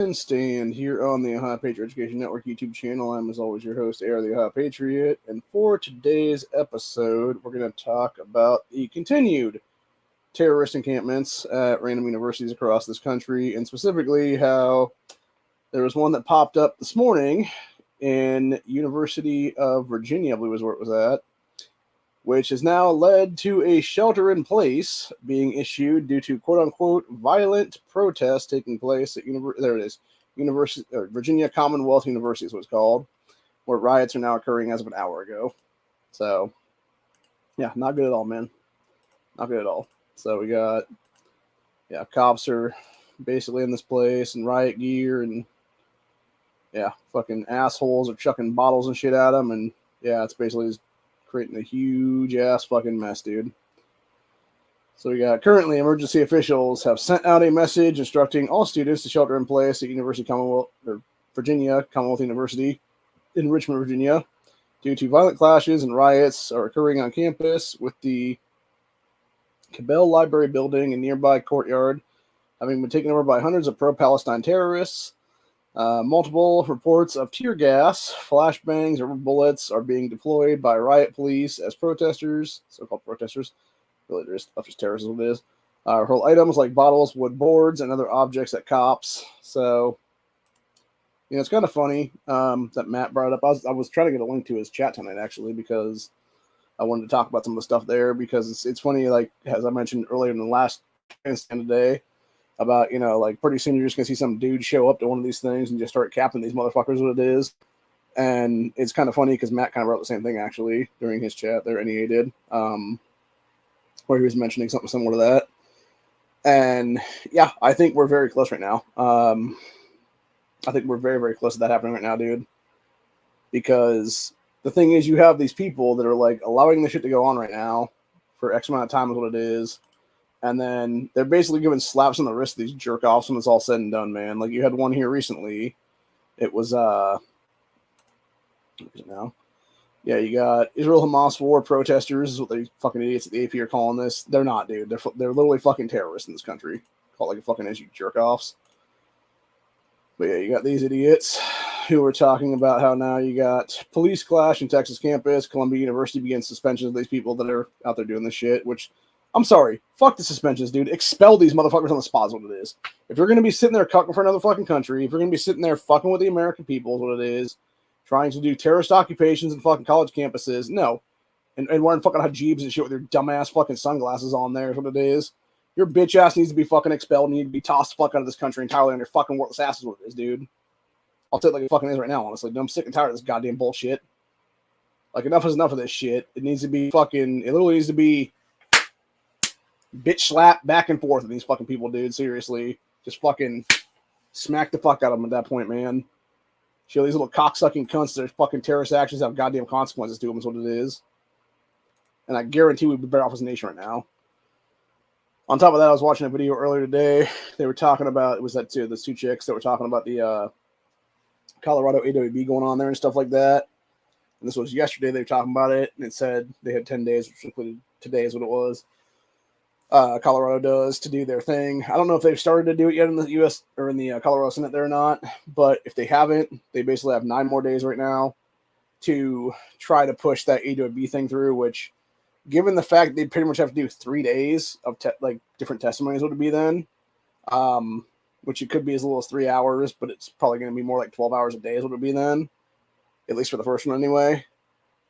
Grandstand here on the Ohio Patriot Education Network YouTube channel. I'm, as always, your host, Air the Ohio Patriot. And for today's episode, we're going to talk about the continued terrorist encampments at random universities across this country, and specifically how there was one that popped up this morning in University of Virginia, I believe was where it was at, which has now led to a shelter-in-place being issued due to quote-unquote violent protests taking place at Virginia Commonwealth University is what it's called, where riots are now occurring as of an hour ago. So, yeah, not good at all, man. Not good at all. So we got, cops are basically in this place in riot gear, and fucking assholes are chucking bottles and shit at them, and it's basically just creating a huge ass fucking mess, dude. So we got currently emergency officials have sent out a message instructing all students to shelter in place at Virginia Commonwealth University in Richmond, Virginia, due to violent clashes and riots are occurring on campus, with the Cabell Library building and nearby courtyard having been taken over by hundreds of pro-Palestine terrorists. Multiple reports of tear gas, flashbangs, or bullets are being deployed by riot police as protesters, so-called protesters, really they're just terrorists is what it is, hurl items like bottles, wood boards, and other objects at cops. So, it's kind of funny that Matt brought it up. I was trying to get a link to his chat tonight, actually, because I wanted to talk about some of the stuff there, because it's funny, like, as I mentioned earlier in the last Grandstand today, about, like, pretty soon you're just going to see some dude show up to one of these things and just start capping these motherfuckers what it is. And it's kind of funny because Matt kind of wrote the same thing, actually, during his chat there, NEA did, where he was mentioning something similar to that. And, I think we're very close right now. I think we're very, very close to that happening right now, dude. Because the thing is, you have these people that are, like, allowing this shit to go on right now for X amount of time is what it is. And then they're basically giving slaps on the wrist of these jerk-offs when it's all said and done, man. Like, you had one here recently. It was, what is it now? Yeah, you got Israel-Hamas war protesters, is what the fucking idiots at the AP are calling this. They're not, dude. They're literally fucking terrorists in this country. Called like a fucking issue jerk-offs. But yeah, you got these idiots who are talking about how now you got police clash in Texas campus. Columbia University begins suspensions of these people that are out there doing this shit, which... I'm sorry. Fuck the suspensions, dude. Expel these motherfuckers on the spot is what it is. If you're going to be sitting there cucking for another fucking country, if you're going to be sitting there fucking with the American people is what it is, trying to do terrorist occupations in fucking college campuses, no. And wearing fucking hijabs and shit with your dumbass fucking sunglasses on there is what it is. Your bitch ass needs to be fucking expelled and you need to be tossed the fuck out of this country entirely on your fucking worthless ass is what it is, dude. I'll tell it like it fucking is right now, honestly. I'm sick and tired of this goddamn bullshit. Like, enough is enough of this shit. It needs to be fucking... It literally needs to be... bitch slap back and forth with these fucking people, dude. Seriously. Just fucking smack the fuck out of them at that point, man. Show these little cocksucking cunts that are fucking terrorist actions have goddamn consequences to them is what it is. And I guarantee we'd be better off as a nation right now. On top of that, I was watching a video earlier today. They were talking about, it was those two chicks that were talking about the Colorado AWB going on there and stuff like that. And this was yesterday. They were talking about it, and it said they had 10 days, which included today is what it was. Colorado does to do their thing. I don't know if they've started to do it yet in the U.S. or in the Colorado Senate there or not, but if they haven't, they basically have 9 more days right now to try to push that AWB thing through, which, given the fact they pretty much have to do 3 days of different testimonies would be then, which it could be as little as 3 hours, but it's probably going to be more like 12 hours a day is what it would be then, at least for the first one anyway.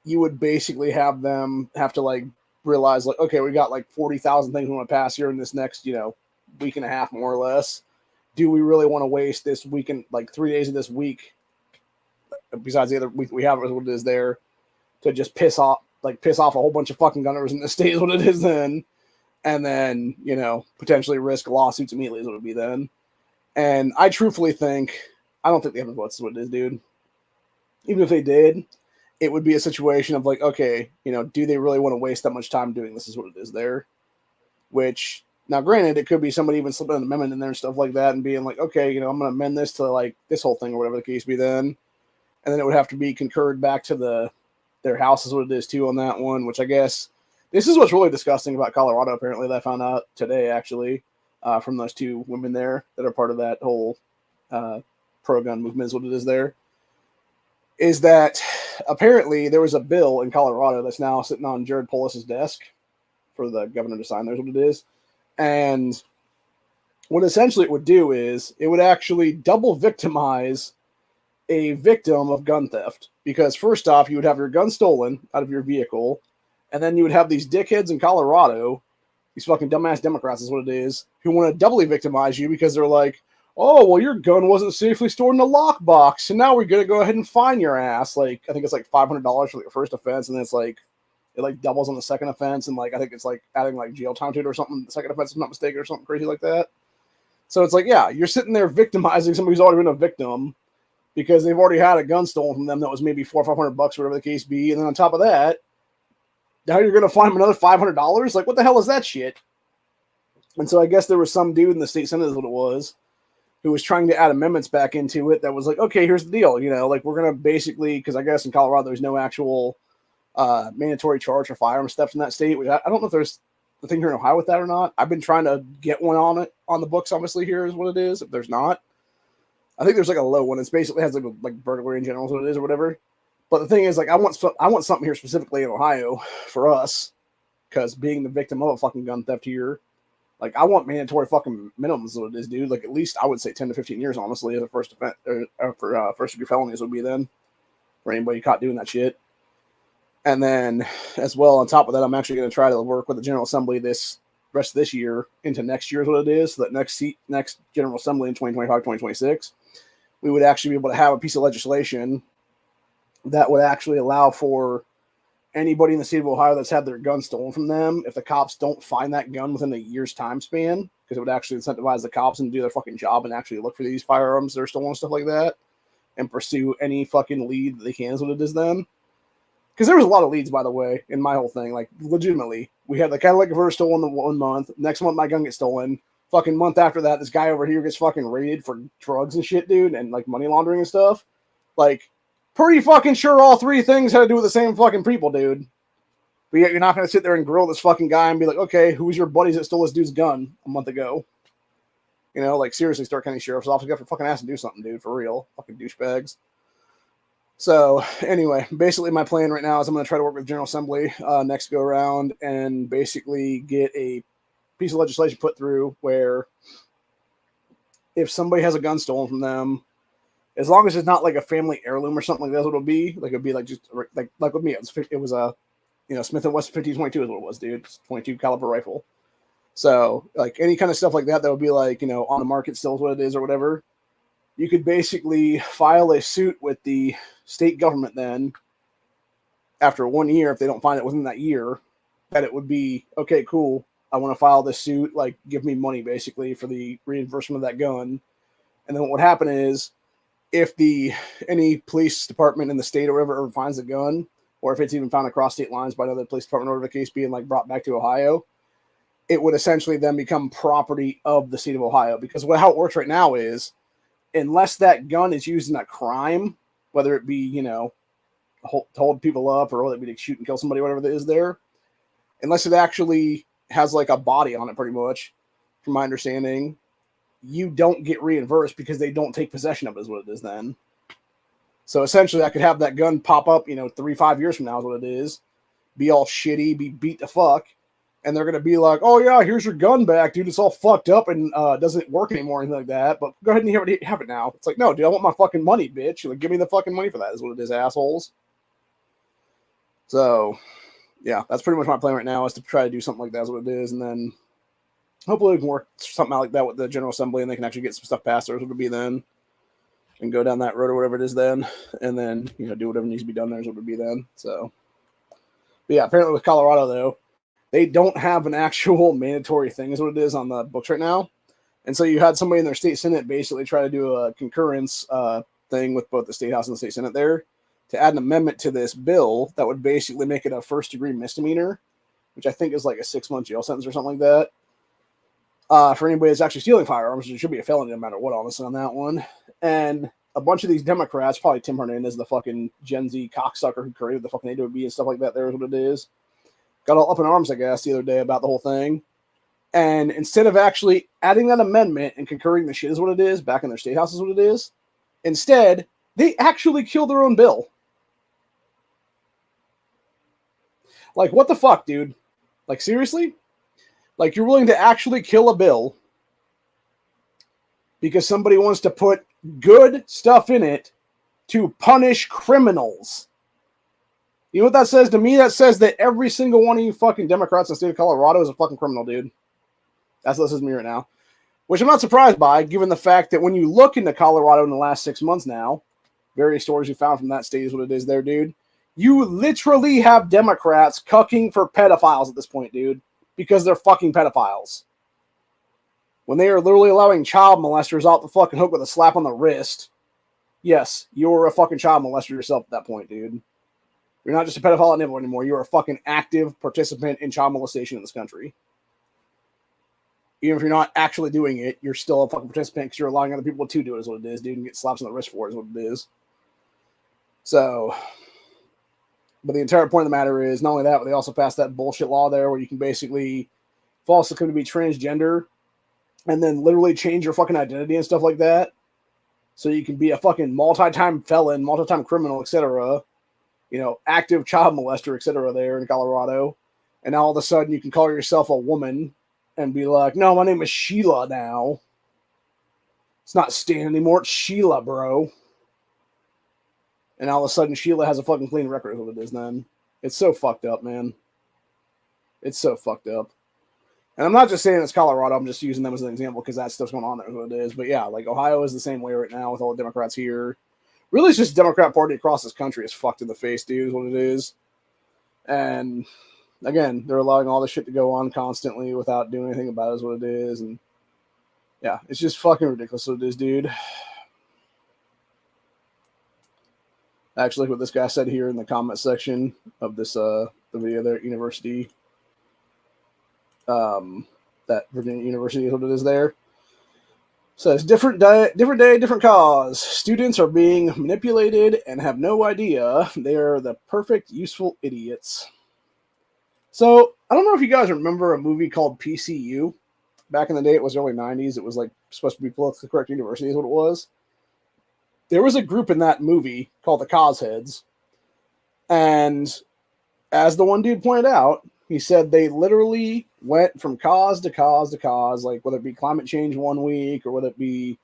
You would basically have them have to realize, okay, we got 40,000 things we want to pass here in this next, week and a half, more or less. Do we really want to waste this weekend, 3 days of this week, besides the other week we have, what it is there, to just piss off a whole bunch of fucking gun owners in the state is what it is then, and then, potentially risk lawsuits immediately is what it would be then. And I truthfully think, I don't think they have the votes is what it is, dude. Even if they did, it would be a situation of okay, do they really want to waste that much time doing this is what it is there? Which, now granted, it could be somebody even slipping an amendment in there and stuff like that and being okay, I'm going to amend this to this whole thing or whatever the case be then. And then it would have to be concurred back to their house is what it is too on that one, which I guess, this is what's really disgusting about Colorado apparently that I found out today actually, from those 2 women there that are part of that whole pro-gun movement is what it is there, is that apparently there was a bill in Colorado that's now sitting on Jared Polis's desk for the governor to sign. There's what it is. And what essentially it would do is it would actually double victimize a victim of gun theft. Because first off, you would have your gun stolen out of your vehicle, and then you would have these dickheads in Colorado, these fucking dumbass Democrats is what it is, who want to doubly victimize you because they're like, oh, well, your gun wasn't safely stored in a lockbox, so now we're going to go ahead and fine your ass. Like, I think it's like $500 for the first offense, and then it's like, it like doubles on the second offense, and like, I think it's like adding like jail time to it or something, the second offense, if I'm not mistaken, or something crazy like that. So it's like, yeah, you're sitting there victimizing somebody who's already been a victim because they've already had a gun stolen from them that was maybe $400 or $500, whatever the case be, and then on top of that, now you're going to fine them another $500? Like, what the hell is that shit? And so I guess there was some dude in the state senate is what it was, who was trying to add amendments back into it that was like, okay, here's the deal. You know, like we're going to basically, because I guess in Colorado there's no actual mandatory charge for firearms theft in that state. Which I don't know if there's the thing here in Ohio with that or not. I've been trying to get one on it on the books, obviously, here is what it is. If there's not, I think there's like a low one. It's basically has like burglary in general is what it is or whatever. But the thing is, like, I want something here specifically in Ohio for us, because being the victim of a fucking gun theft here, like, I want mandatory fucking minimums of this, dude. Like, at least I would say 10 to 15 years, honestly, as a first offense, for first degree felonies would be then, for anybody caught doing that shit. And then, as well, on top of that, I'm actually going to try to work with the General Assembly this rest of this year into next year is what it is. So that next General Assembly in 2025, 2026, we would actually be able to have a piece of legislation that would actually allow for anybody in the state of Ohio that's had their gun stolen from them, if the cops don't find that gun within a year's time span, because it would actually incentivize the cops and do their fucking job and actually look for these firearms that are stolen and stuff like that, and pursue any fucking lead that they can is what it is then. Because there was a lot of leads, by the way, in my whole thing. Like, legitimately, we had the Cadillac converter stolen the 1 month. Next month, my gun gets stolen. Fucking month after that, this guy over here gets fucking raided for drugs and shit, dude, and like money laundering and stuff. Like, pretty fucking sure all three things had to do with the same fucking people, dude. But yet you're not going to sit there and grill this fucking guy and be like, okay, who was your buddies that stole this dude's gun a month ago? You know, like, seriously, Stark County Sheriff's Office got for fucking ass and do something, dude, for real. Fucking douchebags. So, anyway, basically my plan right now is I'm going to try to work with General Assembly next go around and basically get a piece of legislation put through where if somebody has a gun stolen from them, as long as it's not like a family heirloom or something like that's what it'll be. Like, it'd be like just like with me, it was a, you know, Smith & Wesson 1522 is what it was, dude. It's 22 caliber rifle. So, like, any kind of stuff like that would be like, you know, on the market still is what it is or whatever. You could basically file a suit with the state government then after 1 year, if they don't find it within that year, that it would be, okay, cool, I want to file this suit, like, give me money basically for the reimbursement of that gun. And then what would happen is, if any police department in the state or whatever ever finds a gun, or if it's even found across state lines by another police department or whatever the case being, like, brought back to Ohio, it would essentially then become property of the state of Ohio. Because how it works right now is, unless that gun is used in a crime, whether it be, you know, to hold people up or whether it be to shoot and kill somebody, whatever that is there, unless it actually has like a body on it, pretty much, from my understanding, you don't get reimbursed because they don't take possession of it is what it is then. So essentially I could have that gun pop up, you know, 3-5 years from now is what it is, be all shitty, be beat to fuck, and they're going to be like, oh yeah, here's your gun back, dude, it's all fucked up and doesn't work anymore or anything like that, but go ahead and have it now. It's like, no, dude, I want my fucking money, bitch. Like, give me the fucking money for that is what it is, assholes. So, yeah, that's pretty much my plan right now, is to try to do something like that is what it is, and then hopefully we can work something out like that with the General Assembly and they can actually get some stuff passed there, what it be then, and go down that road or whatever it is then, and then, you know, do whatever needs to be done there is what it would be then. So, but yeah, apparently with Colorado, though, they don't have an actual mandatory thing is what it is on the books right now. And so you had somebody in their state senate basically try to do a concurrence thing with both the state house and the state senate there to add an amendment to this bill that would basically make it a first-degree misdemeanor, which I think is like a 6-month jail sentence or something like that. For anybody that's actually stealing firearms, it should be a felony no matter what, honestly, on that one. And a bunch of these Democrats, probably Tim Hernandez, the fucking Gen Z cocksucker who created the fucking AWB and stuff like that, there is what it is, got all up in arms, I guess, the other day about the whole thing. And instead of actually adding that amendment and concurring the shit is what it is, back in their state house is what it is, instead, they actually kill their own bill. Like, what the fuck, dude? Like, seriously? Like, you're willing to actually kill a bill because somebody wants to put good stuff in it to punish criminals. You know what that says to me? That says that every single one of you fucking Democrats in the state of Colorado is a fucking criminal, dude. That's what this is me right now. Which I'm not surprised by, given the fact that when you look into Colorado in the last 6 months now, various stories you found from that state is what it is there, dude. You literally have Democrats cucking for pedophiles at this point, dude, because they're fucking pedophiles. When they are literally allowing child molesters off the fucking hook with a slap on the wrist, yes, you're a fucking child molester yourself at that point, dude. You're not just a pedophile at nibble anymore. You're a fucking active participant in child molestation in this country. Even if you're not actually doing it, you're still a fucking participant because you're allowing other people to do it is what it is, dude, and get slaps on the wrist for it is what it is. So, but the entire point of the matter is, not only that, but they also passed that bullshit law there where you can basically falsely claim to be transgender and then literally change your fucking identity and stuff like that. So you can be a fucking multi-time felon, multi-time criminal, etc., you know, active child molester, etc. there in Colorado. And now all of a sudden you can call yourself a woman and be like, no, my name is Sheila now. It's not Stan anymore. It's Sheila, bro. And all of a sudden Sheila has a fucking clean record of what it is then. It's so fucked up, man. It's so fucked up. And I'm not just saying it's Colorado. I'm just using them as an example because that stuff's going on there is what it is. But yeah, like Ohio is the same way right now with all the Democrats here. Really, it's just the Democrat Party across this country is fucked in the face, dude, is what it is. And again, they're allowing all this shit to go on constantly without doing anything about it is what it is. And yeah, it's just fucking ridiculous what it is, dude. Actually, what this guy said here in the comment section of this the video there at University, that Virginia University is what it is there. Says, different day, different cause. Students are being manipulated and have no idea they are the perfect, useful idiots. So, I don't know if you guys remember a movie called PCU. Back in the day, it was early 90s. It was like supposed to be politically correct university is what it was. There was a group in that movie called the CHAZ Heads. And as the one dude pointed out, he said they literally went from cause to cause to cause, like whether it be climate change one week or whether it be,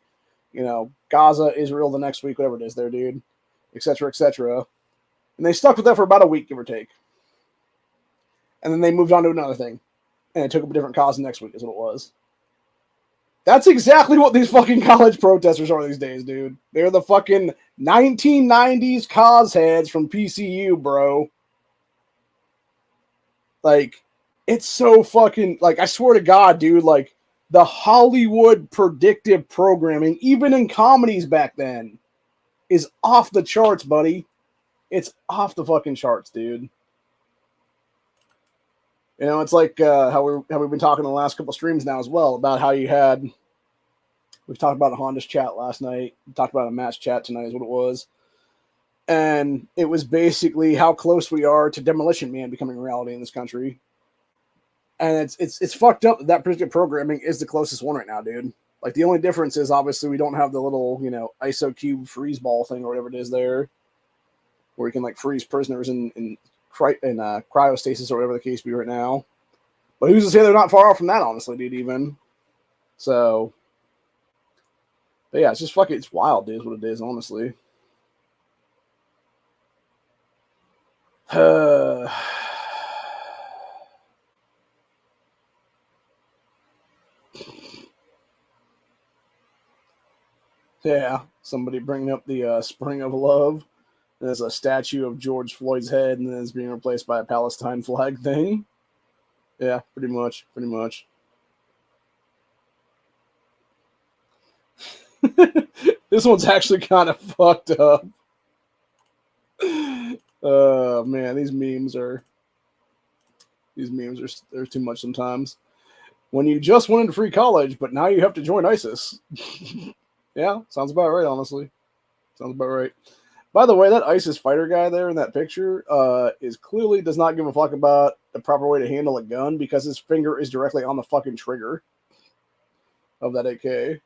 you know, Gaza, Israel the next week, whatever it is there, dude, et cetera, et cetera. And they stuck with that for about a week, give or take. And then they moved on to another thing. And it took up a different cause the next week is what it was. That's exactly what these fucking college protesters are these days, dude. They're the fucking 1990s CHAZ heads from PCU, bro. Like, it's so fucking, like, I swear to God, dude, like, the Hollywood predictive programming, even in comedies back then, is off the charts, buddy. It's off the fucking charts, dude. You know, it's like how we've been talking in the last couple streams now as well, about how you had, we've talked about a Honda's chat last night, we talked about a match chat tonight is what it was. And it was basically how close we are to Demolition Man becoming a reality in this country. And it's fucked up that predictive programming is the closest one right now, dude. Like, the only difference is, obviously, we don't have the little, you know, ISO cube freeze ball thing or whatever it is there, where you can, like, freeze prisoners in cryostasis or whatever the case be right now. But who's to say they're not far off from that, honestly, dude, even. So, but yeah, it's just fucking, it's wild, dude, is what it is, honestly. Yeah, somebody bringing up the Spring of Love. There's a statue of George Floyd's head, and then it's being replaced by a Palestine flag thing. Yeah, pretty much. This one's actually kind of fucked up. Man, these memes are they're too much sometimes. When you just went into free college, but now you have to join ISIS. Yeah, sounds about right, honestly. Sounds about right. By the way, that ISIS fighter guy there in that picture is clearly does not give a fuck about the proper way to handle a gun because his finger is directly on the fucking trigger of that AK.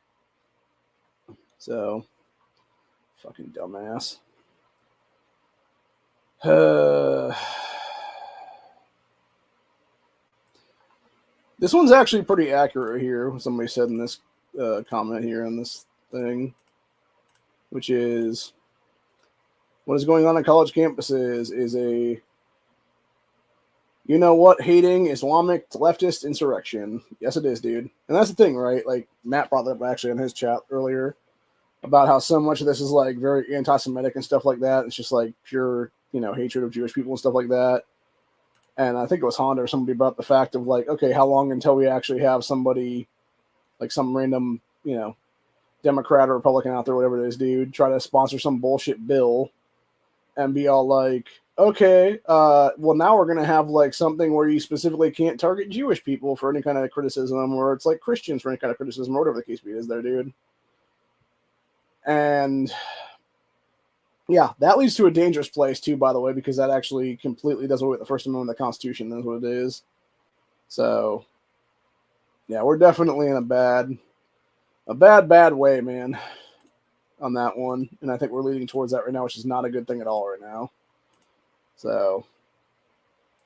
So, fucking dumbass. This one's actually pretty accurate here. Somebody said in this comment here on this thing, which is what is going on college campuses is a you know what hating Islamic leftist insurrection. Yes, it is, dude. And that's the thing, right? Like Matt brought that up actually in his chat earlier about how so much of this is like very anti-Semitic and stuff like that. It's just like pure, hatred of Jewish people and stuff like that. And I think it was Honda or somebody brought up the fact of like, okay, how long until we actually have somebody like some random, Democrat or Republican out there, whatever it is, dude, try to sponsor some bullshit bill and be all like, okay, well now we're gonna have like something where you specifically can't target Jewish people for any kind of criticism, or it's like Christians for any kind of criticism, or whatever the case is there, dude. And yeah, that leads to a dangerous place too, by the way, because that actually completely does away with the First Amendment of the Constitution. That's what it is. So yeah, we're definitely in a bad way, man, on that one. And I think we're leading towards that right now, which is not a good thing at all right now. So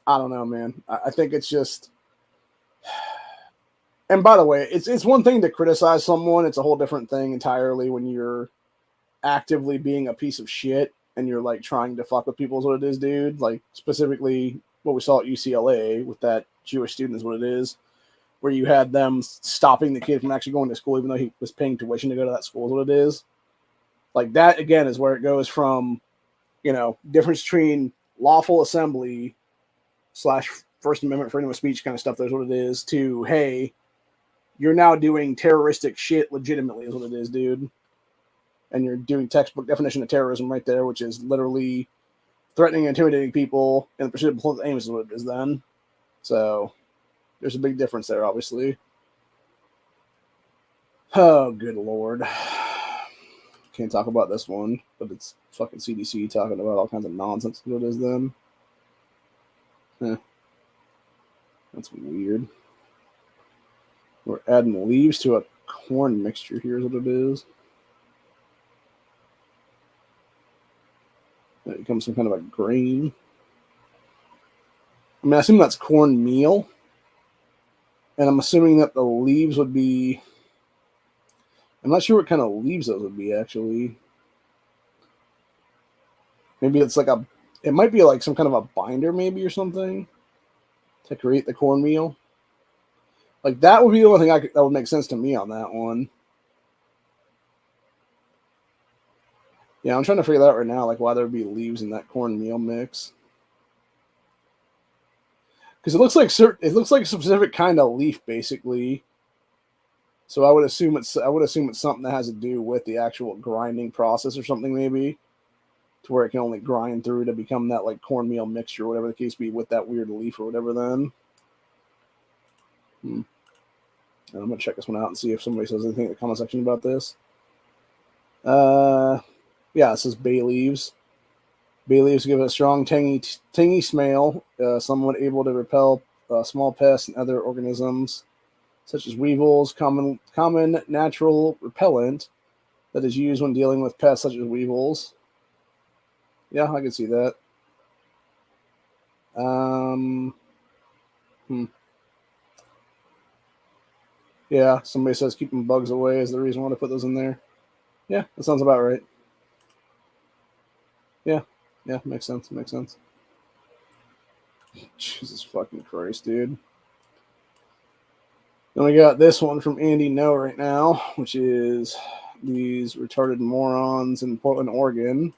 I don't know, man. I think it's just. And by the way, it's one thing to criticize someone. It's a whole different thing entirely when you're actively being a piece of shit and you're like trying to fuck with people is what it is, dude. Like specifically what we saw at UCLA with that Jewish student is what it is, where you had them stopping the kid from actually going to school even though he was paying tuition to go to that school is what it is. Like that again is where it goes from, difference between lawful assembly / First Amendment freedom of speech kind of stuff. That's what it is. To hey, you're now doing terroristic shit legitimately is what it is, dude. And you're doing textbook definition of terrorism right there, which is literally threatening and intimidating people in the pursuit of political aims is what it is then. So there's a big difference there, obviously. Oh, good Lord. Can't talk about this one, but it's fucking CDC talking about all kinds of nonsense is what it is then. That's weird. We're adding leaves to a corn mixture here is what it is. It becomes some kind of a grain. I mean, I assume that's cornmeal. And I'm assuming that the leaves would be. I'm not sure what kind of leaves those would be, actually. Maybe it's like a. It might be like some kind of a binder, maybe, or something, to create the cornmeal. Like, that would be the only thing that would make sense to me on that one. Yeah, I'm trying to figure that out right now, like why there would be leaves in that cornmeal mix. Because it looks like a specific kind of leaf, basically. So I would assume it's something that has to do with the actual grinding process or something, maybe, to where it can only grind through to become that like cornmeal mixture, whatever the case be, with that weird leaf or whatever. Then, and I'm gonna check this one out and see if somebody says anything in the comment section about this. Yeah, it says bay leaves. Bay leaves give it a strong, tangy smell, somewhat able to repel small pests and other organisms, such as weevils, common natural repellent that is used when dealing with pests such as weevils. Yeah, I can see that. Yeah, somebody says keeping bugs away is the reason why to put those in there. Yeah, that sounds about right. Yeah, makes sense. Jesus fucking Christ, dude. Then we got this one from Andy No right now, which is these retarded morons in Portland, Oregon.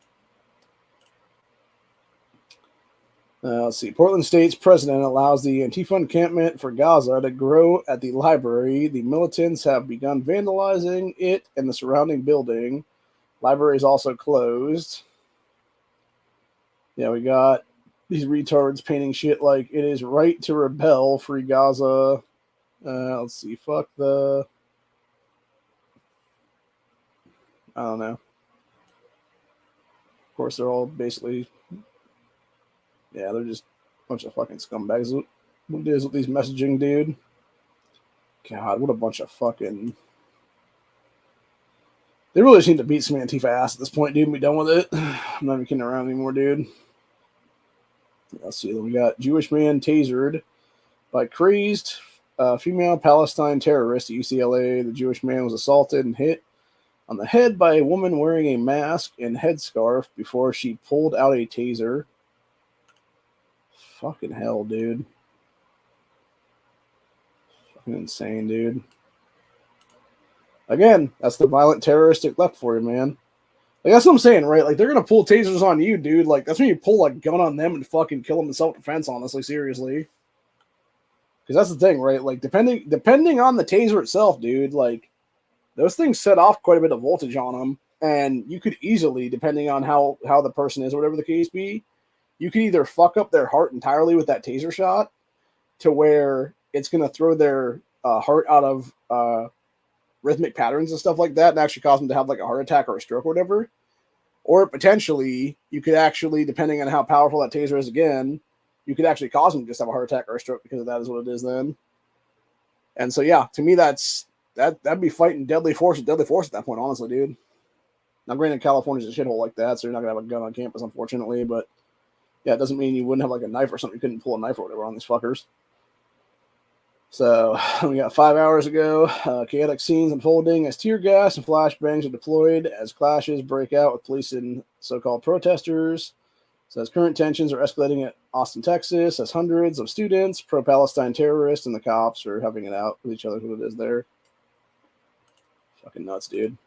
Let's see. Portland State's president allows the Antifa encampment for Gaza to grow at the library. The militants have begun vandalizing it and the surrounding building. Library is also closed. Yeah, we got these retards painting shit like it is right to rebel, free Gaza. Let's see. Fuck the. I don't know. course, they're all basically, yeah, they're just a bunch of fucking scumbags. What it is with these messaging, dude? God, what a bunch of fucking. They really just need to beat some Antifa ass at this point, dude, and be done with it. I'm not even kidding around anymore, dude. Let's see. We got Jewish man tasered by crazed female Palestine terrorist at UCLA. The Jewish man was assaulted and hit on the head by a woman wearing a mask and headscarf before she pulled out a taser. Fucking hell, dude. Fucking insane, dude. Again, that's the violent terroristic left for you, man. Like, that's what I'm saying, right? Like, they're gonna pull tasers on you, dude. Like, that's when you pull a gun on them and fucking kill them in self-defense, honestly, seriously. Because that's the thing, right? Like, depending on the taser itself, dude, like, those things set off quite a bit of voltage on them. And you could easily, depending on how the person is or whatever the case be, you could either fuck up their heart entirely with that taser shot to where it's going to throw their heart out of rhythmic patterns and stuff like that and actually cause them to have like a heart attack or a stroke or whatever. Or potentially, you could actually, depending on how powerful that taser is again, you could actually cause them to just have a heart attack or a stroke because of that is what it is then. And so, yeah, to me, that'd be fighting deadly force at that point, honestly, dude. Now, granted, California's a shithole like that, so you're not going to have a gun on campus, unfortunately, but yeah, it doesn't mean you wouldn't have like a knife or something. You couldn't pull a knife or whatever on these fuckers. So we got 5 hours ago. Chaotic scenes unfolding as tear gas and flashbangs are deployed as clashes break out with police and so-called protesters. Says current tensions are escalating at Austin, Texas, as hundreds of students, pro-Palestine terrorists, and the cops are having it out with each other. Who it is there? Fucking nuts, dude.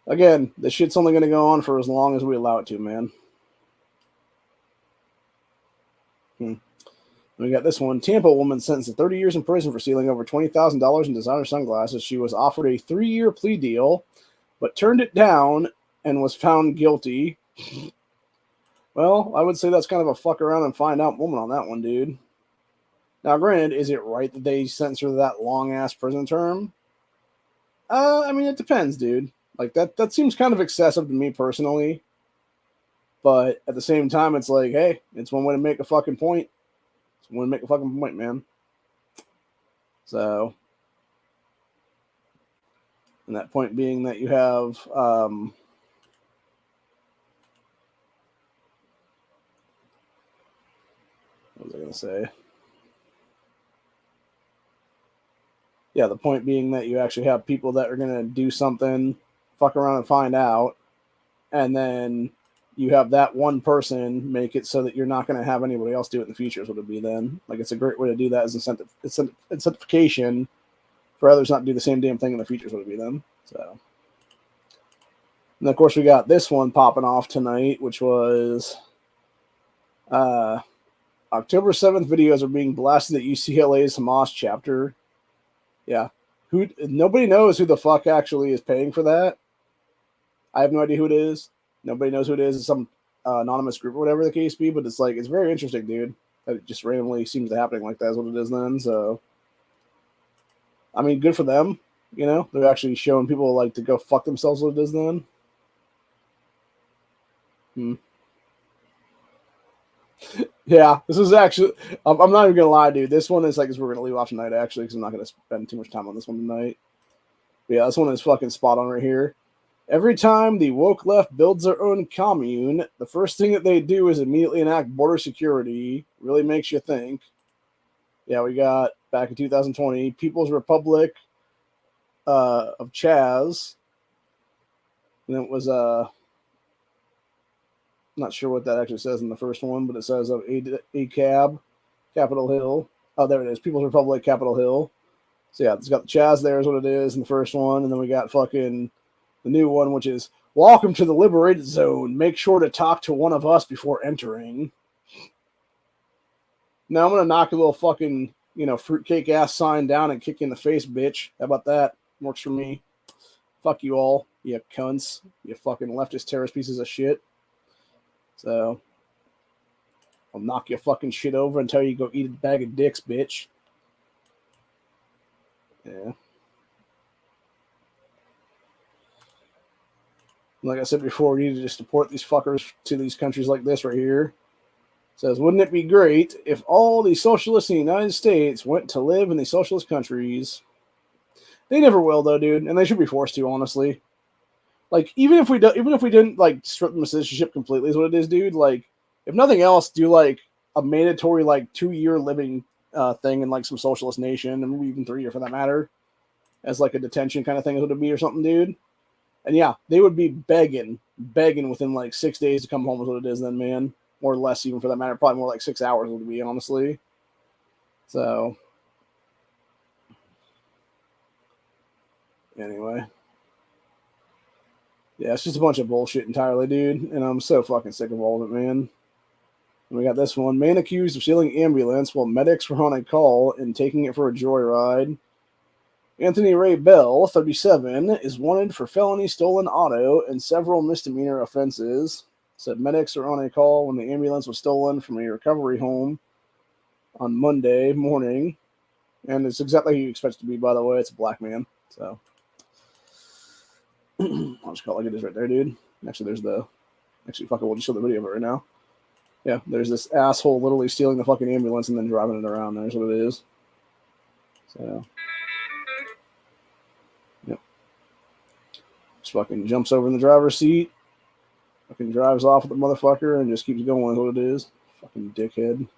Again, this shit's only going to go on for as long as we allow it to, man. We got this one. Tampa woman sentenced to 30 years in prison for stealing over $20,000 in designer sunglasses. She was offered a 3-year plea deal, but turned it down and was found guilty. Well, I would say that's kind of a fuck around and find out moment on that one, dude. Now, granted, is it right that they sentence her to that long-ass prison term? I mean, it depends, dude. Like, that seems kind of excessive to me personally. But at the same time, it's like, hey, it's one way to make a fucking point. It's one way to make a fucking point, man. So, and that point being that you have, what was I going to say? Yeah, the point being that you actually have people that are going to do something, fuck around and find out, and then you have that one person make it so that you're not going to have anybody else do it in the future is what it would be then. Like, it's a great way to do that as incentivization for others not to do the same damn thing in the future is what it would be then. So, and of course we got this one popping off tonight, which was October 7th videos are being blasted at UCLA's Hamas chapter. Yeah. Nobody knows who the fuck actually is paying for that. I have no idea who it is. Nobody knows who it is. It's some anonymous group or whatever the case be, but it's like, it's very interesting, dude. That it just randomly seems to happening like that is what it is then. So, I mean, good for them. You know, they're actually showing people like to go fuck themselves what it is then. Yeah, this is actually, I'm not even going to lie, dude. This one is like, we're going to leave off tonight, actually, because I'm not going to spend too much time on this one tonight. But yeah, this one is fucking spot on right here. Every time the woke left builds their own commune, the first thing that they do is immediately enact border security. Really makes you think. Yeah, we got, back in 2020, People's Republic of CHAZ. And it was, not sure what that actually says in the first one, but it says of ACAB, Capitol Hill. Oh, there it is. People's Republic, Capitol Hill. So yeah, it's got the CHAZ there is what it is in the first one. And then we got fucking the new one, which is welcome to the liberated zone. Make sure to talk to one of us before entering. Now I'm going to knock a little fucking, fruitcake ass sign down and kick you in the face, bitch. How about that? Works for me. Fuck you all, you cunts. You fucking leftist terrorist pieces of shit. So, I'll knock your fucking shit over and tell you to go eat a bag of dicks, bitch. Yeah. Like I said before, we need to just deport these fuckers to these countries like this right here. It says, wouldn't it be great if all the socialists in the United States went to live in the socialist countries? They never will, though, dude, and they should be forced to, honestly. Like, even if we didn't like strip them of citizenship completely, is what it is, dude. Like, if nothing else, do like a mandatory like 2-year living thing in like some socialist nation, and maybe even 3-year for that matter, as like a detention kind of thing, is what it'd be or something, dude. And yeah, they would be begging within like 6 days to come home, is what it is, then, man, or less even for that matter. Probably more like 6 hours would be, honestly. So anyway. Yeah, it's just a bunch of bullshit entirely, dude. And I'm so fucking sick of all of it, man. And we got this one. Man accused of stealing ambulance while medics were on a call and taking it for a joyride. Anthony Ray Bell, 37, is wanted for felony stolen auto and several misdemeanor offenses. Said medics were on a call when the ambulance was stolen from a recovery home on Monday morning. And it's exactly who you expect it to be, by the way. It's a black man. So I'll just call it like it is right there, dude. Actually, fucking, we'll just show the video of it right now. Yeah, there's this asshole literally stealing the fucking ambulance and then driving it around. There's what it is. So, yep. Just fucking jumps over in the driver's seat, fucking drives off with the motherfucker, and just keeps going with what it is. Fucking dickhead.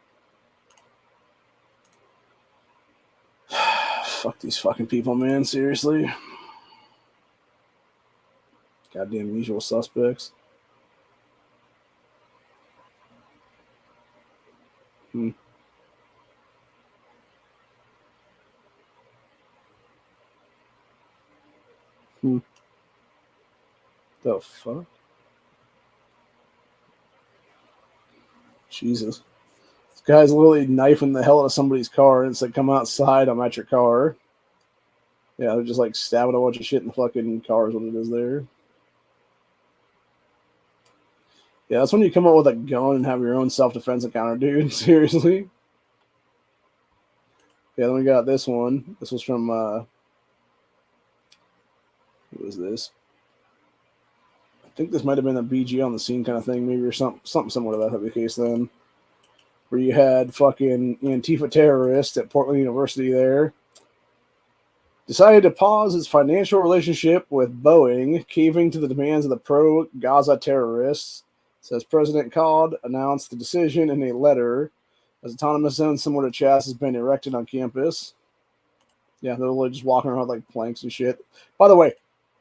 Fuck these fucking people, man. Seriously. Goddamn usual suspects. The fuck? Jesus. This guy's literally knifing the hell out of somebody's car and it's like, come outside, I'm at your car. Yeah, they're just like stabbing a bunch of shit in the fucking car is what it is there. Yeah, that's when you come up with a gun and have your own self-defense encounter, dude. Seriously. Yeah, then we got this one. This was from, who was this? I think this might have been a BG on the scene kind of thing, maybe, or something similar to that type of case then. Where you had fucking Antifa terrorist at Portland University there. Decided to pause its financial relationship with Boeing, caving to the demands of the pro-Gaza terrorists. Says President Cod announced the decision in a letter as autonomous zones similar to CHAZ has been erected on campus. Yeah, they're literally just walking around like planks and shit. By the way,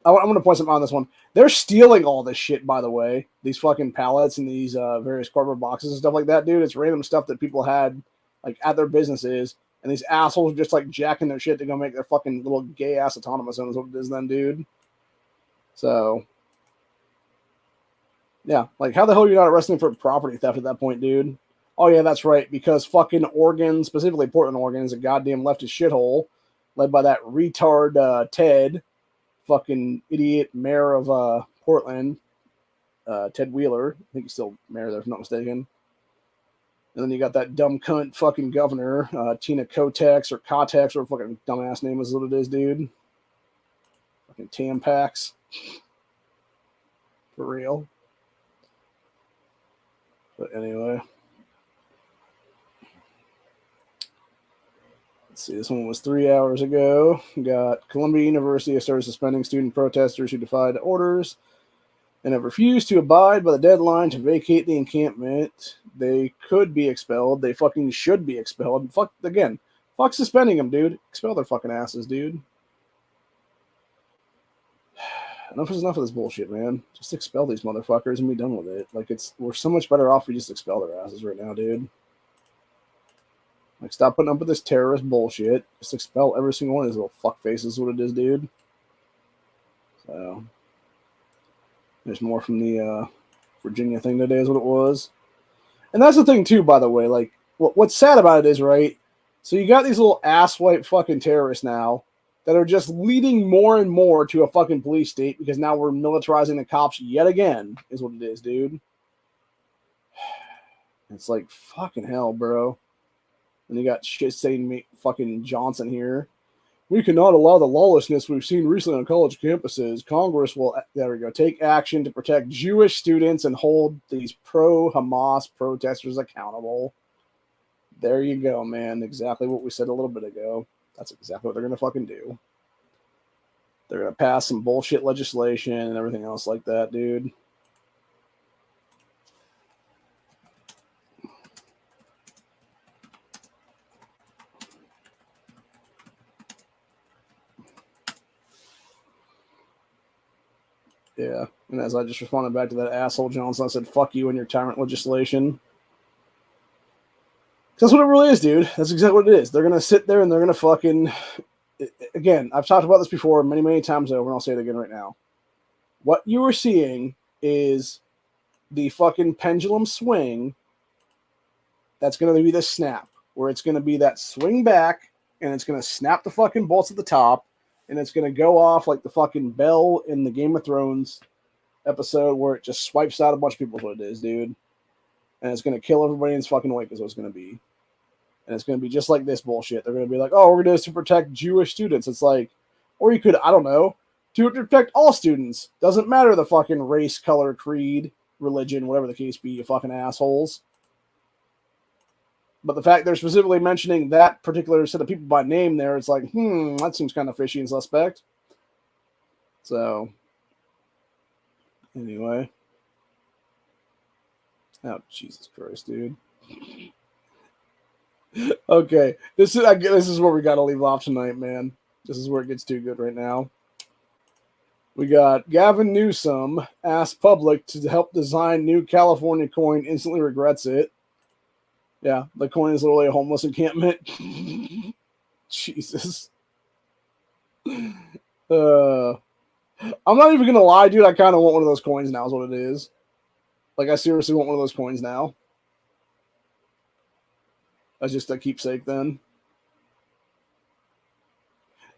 I'm going to point something on this one. They're stealing all this shit, by the way. These fucking pallets and these various cardboard boxes and stuff like that, dude. It's random stuff that people had like at their businesses. And these assholes are just like jacking their shit to go make their fucking little gay ass autonomous zone is what it is then, dude. So, yeah. Like, how the hell are you not arresting for property theft at that point, dude? Oh, yeah, that's right. Because fucking Oregon, specifically Portland, Oregon, is a goddamn leftist shithole led by that retard Ted, fucking idiot mayor of Portland, Ted Wheeler. I think he's still mayor there, if I'm not mistaken. And then you got that dumb cunt fucking governor, Tina Kotex or Kotex, or fucking dumbass name is what it is, dude. Fucking Tampax. For real. But anyway. Let's see, this one was 3 hours ago. We got Columbia University has started suspending student protesters who defied orders and have refused to abide by the deadline to vacate the encampment. They could be expelled. They fucking should be expelled. Fuck suspending them, dude. Expel their fucking asses, dude. Enough is enough of this bullshit, man. Just expel these motherfuckers and be done with it. Like, we're so much better off if we just expel their asses right now, dude. Like, stop putting up with this terrorist bullshit. Just expel every single one of these little fuck faces, what it is, dude. So, there's more from the Virginia thing today is what it was. And that's the thing, too, by the way. Like, what's sad about it is, right, so you got these little asswipe fucking terrorists now that are just leading more and more to a fucking police state because now we're militarizing the cops yet again, is what it is, dude. It's like, fucking hell, bro. And you got shit saying me fucking Johnson here. We cannot allow the lawlessness we've seen recently on college campuses. Congress will, there we go, take action to protect Jewish students and hold these pro-Hamas protesters accountable. There you go, man. Exactly what we said a little bit ago. That's exactly what they're going to fucking do. They're going to pass some bullshit legislation and everything else like that, dude. Yeah, and as I just responded back to that asshole Johnson, I said, fuck you and your tyrant legislation. That's what it really is, dude. That's exactly what it is. They're going to sit there and they're going to fucking... Again, I've talked about this before many, many times over, and I'll say it again right now. What you are seeing is the fucking pendulum swing that's going to be the snap, where it's going to be that swing back, and it's going to snap the fucking bolts at the top, and it's going to go off like the fucking bell in the Game of Thrones episode where it just swipes out a bunch of people is what it is, dude. And it's going to kill everybody in its fucking wake is what it's going to be. And it's going to be just like this bullshit. They're going to be like, oh, we're going to do this to protect Jewish students. It's like, or you could, I don't know, to protect all students. Doesn't matter the fucking race, color, creed, religion, whatever the case be, you fucking assholes. But the fact they're specifically mentioning that particular set of people by name there, it's like, that seems kind of fishy and suspect. So, anyway. Oh, Jesus Christ, dude. Okay, this is where we got to leave off tonight, man. This is where it gets too good right now. We got Gavin Newsom asked public to help design new California coin, instantly regrets it. Yeah, the coin is literally a homeless encampment. Jesus. I'm not even going to lie, dude. I kind of want one of those coins now is what it is. Like, I seriously want one of those coins now. That's just a keepsake then.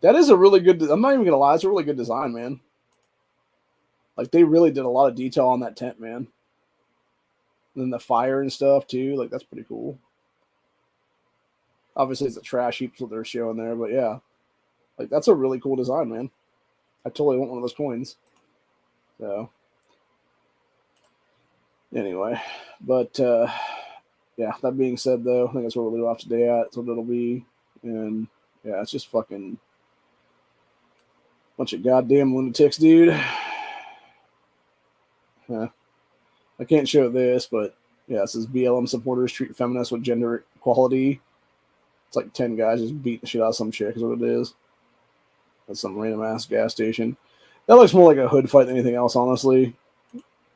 That is a really good... I'm not even going to lie. It's a really good design, man. Like, they really did a lot of detail on that tent, man. And then the fire and stuff, too. Like, that's pretty cool. Obviously, it's a trash heap what they're showing there, but yeah. Like, that's a really cool design, man. I totally want one of those coins. So... Anyway. But, yeah, that being said, though, I think that's where we'll leave off today at. That's what it'll be. And, yeah, it's just fucking bunch of goddamn lunatics, dude. Yeah. I can't show this, but, yeah, it says BLM supporters treat feminists with gender equality. It's like 10 guys just beating the shit out of some chick is what it is. That's some random-ass gas station. That looks more like a hood fight than anything else, honestly.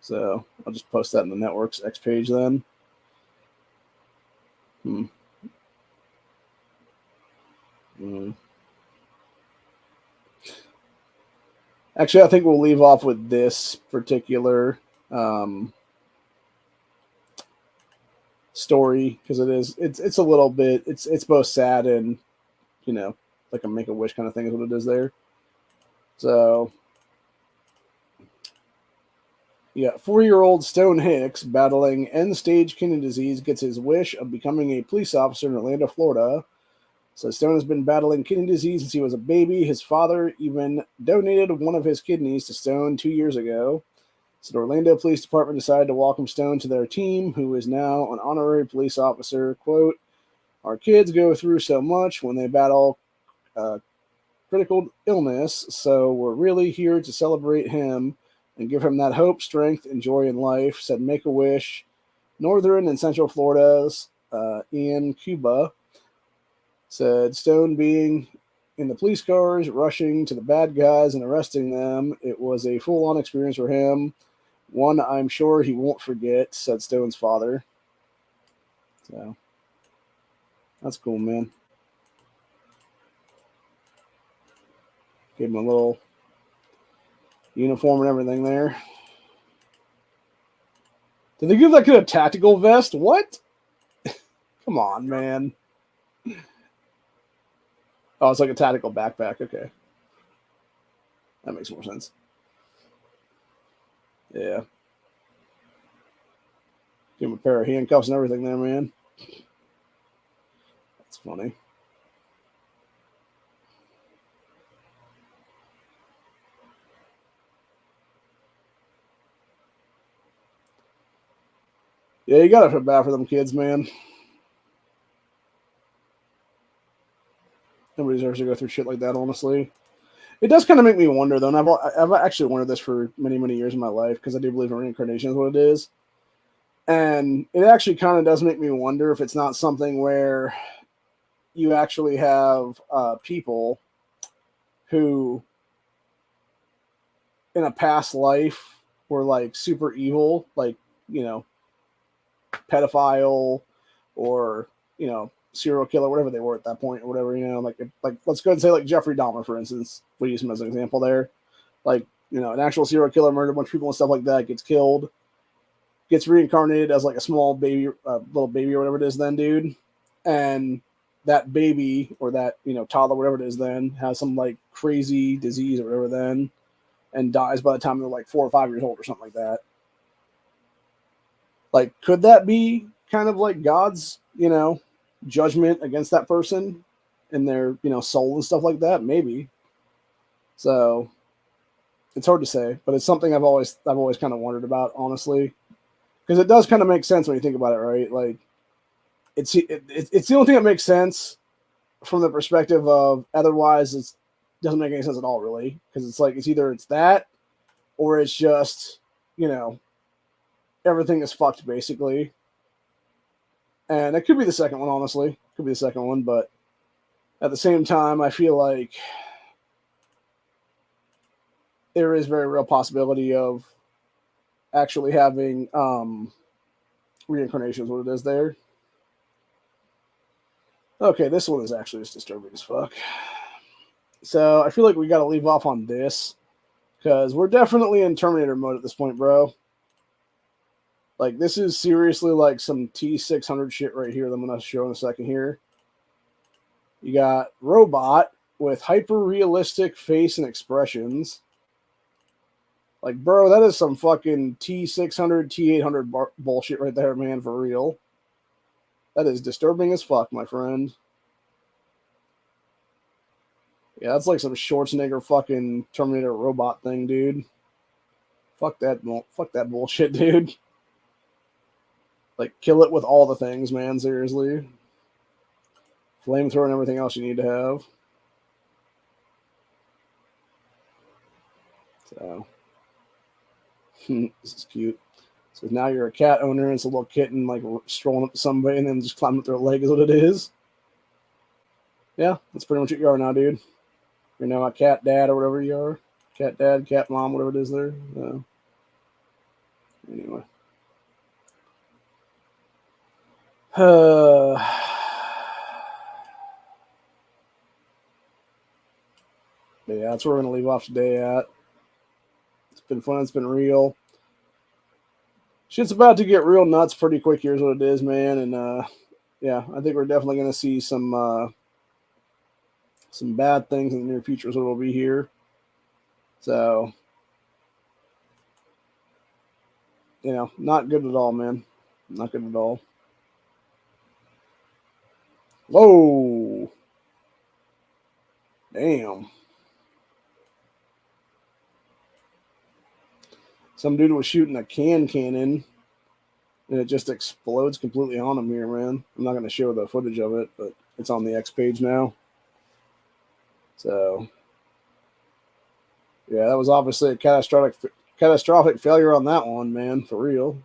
So, I'll just post that in the network's X page then. Actually, I think we'll leave off with this particular story because it's a little bit it's both sad and like a Make-A-Wish kind of thing is what it is there. So yeah, 4-year-old Stone Hicks battling end-stage kidney disease gets his wish of becoming a police officer in Orlando, Florida. So Stone has been battling kidney disease since he was a baby. His father even donated one of his kidneys to Stone 2 years ago. So the Orlando Police Department decided to welcome Stone to their team, who is now an honorary police officer. Quote, our kids go through so much when they battle critical illness, so we're really here to celebrate him and give him that hope, strength, and joy in life, said Make-A-Wish, Northern and Central Florida's Ian Cuba. Said Stone being in the police cars, rushing to the bad guys and arresting them. It was a full-on experience for him. One I'm sure he won't forget, said Stone's father. So, that's cool, man. Gave him a little uniform and everything there. Did they give that kid a tactical vest? What? Come on, man. Oh, it's like a tactical backpack. Okay. That makes more sense. Yeah. Give him a pair of handcuffs and everything there, man. That's funny. Yeah, you gotta feel bad for them kids, man. Nobody deserves to go through shit like that, honestly. It does kind of make me wonder, though, and I've actually wondered this for many, many years in my life, because I do believe in reincarnation is what it is. And it actually kind of does make me wonder if it's not something where you actually have people who, in a past life, were like super evil, like, you know, pedophile or, you know, serial killer, whatever they were at that point, or whatever, you know, like let's go and say like Jeffrey Dahmer, for instance. We'll use him as an example there. Like, you know, an actual serial killer murdered a bunch of people and stuff like that, gets killed, gets reincarnated as like a small baby, little baby or whatever it is then, dude. And that baby or that, you know, toddler, whatever it is then, has some like crazy disease or whatever then, and dies by the time they're like 4 or 5 years old or something like that. Like, could that be kind of like God's, you know, judgment against that person and their, you know, soul and stuff like that? Maybe. So it's hard to say, but it's something I've always kind of wondered about, honestly, because it does kind of make sense when you think about it, right? Like, it's the only thing that makes sense from the perspective of otherwise it doesn't make any sense at all, really, because it's like it's either it's that or it's just, you know, everything is fucked basically. And it could be the second one, honestly. Could be the second one, but at the same time, I feel like there is very real possibility of actually having reincarnation is what it is there. Okay, this one is actually just disturbing as fuck. So I feel like we got to leave off on this because we're definitely in Terminator mode at this point, bro. Like, this is seriously like some T600 shit right here that I'm going to show in a second here. You got robot with hyper-realistic face and expressions. Like, bro, that is some fucking T600, T800 bullshit right there, man, for real. That is disturbing as fuck, my friend. Yeah, that's like some Schwarzenegger fucking Terminator robot thing, dude. Fuck that bullshit, dude. Like, kill it with all the things, man, seriously. Flamethrower and everything else you need to have. So, this is cute. So now you're a cat owner and it's a little kitten like strolling up to somebody and then just climbing up their leg is what it is. Yeah, that's pretty much what you are now, dude. You're now a cat dad or whatever you are. Cat dad, cat mom, whatever it is there. Anyway. But yeah, that's where we're going to leave off today at. It's been fun. It's been real. Shit's about to get real nuts pretty quick. Here's what it is, man. And yeah, I think we're definitely going to see some bad things in the near future. So it'll be here. So, you know, not good at all, man. Not good at all. Whoa. Damn. Some dude was shooting a cannon, and it just explodes completely on him here, man. I'm not going to show the footage of it, but it's on the X page now. So, yeah, that was obviously a catastrophic failure on that one, man, for real.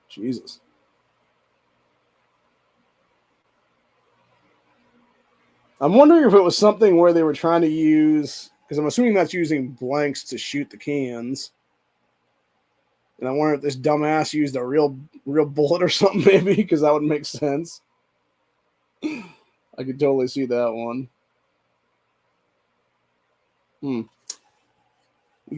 Jesus. I'm wondering if it was something where they were trying to use, because I'm assuming that's using blanks to shoot the cans. And I wonder if this dumbass used a real bullet or something, maybe, because that would make sense. I could totally see that one. We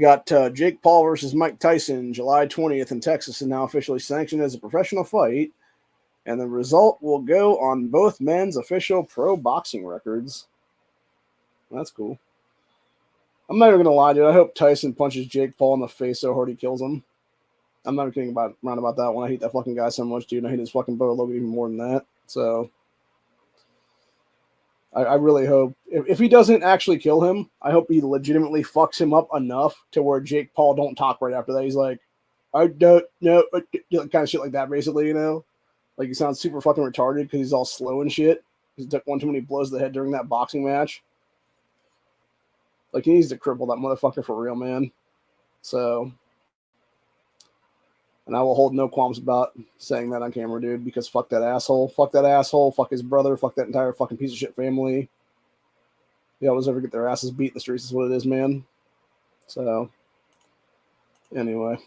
got Jake Paul versus Mike Tyson, July 20th in Texas, and now officially sanctioned as a professional fight. And the result will go on both men's official pro boxing records. That's cool. I'm not even going to lie, dude. I hope Tyson punches Jake Paul in the face so hard he kills him. I'm not kidding around about that one. I hate that fucking guy so much, dude. I hate his fucking brother Logan even more than that. So, I really hope if he doesn't actually kill him, I hope he legitimately fucks him up enough to where Jake Paul don't talk right after that. He's like, I don't know, kind of shit like that, basically, you know? Like he sounds super fucking retarded because he's all slow and shit. He took one too many blows to the head during that boxing match. Like he needs to cripple that motherfucker for real, man. So, and I will hold no qualms about saying that on camera, dude, because fuck that asshole. Fuck that asshole. Fuck his brother. Fuck that entire fucking piece of shit family. They always ever get their asses beat in the streets is what it is, man. So, anyway.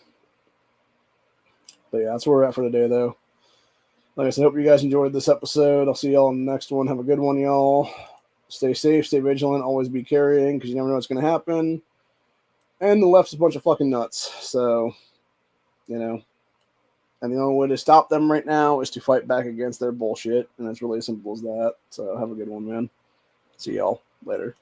But yeah, that's where we're at for today, though. Like I said, I hope you guys enjoyed this episode. I'll see y'all in the next one. Have a good one, y'all. Stay safe, stay vigilant, always be carrying, because you never know what's going to happen. And the left's a bunch of fucking nuts. So, you know. And the only way to stop them right now is to fight back against their bullshit. And it's really as simple as that. So have a good one, man. See y'all later.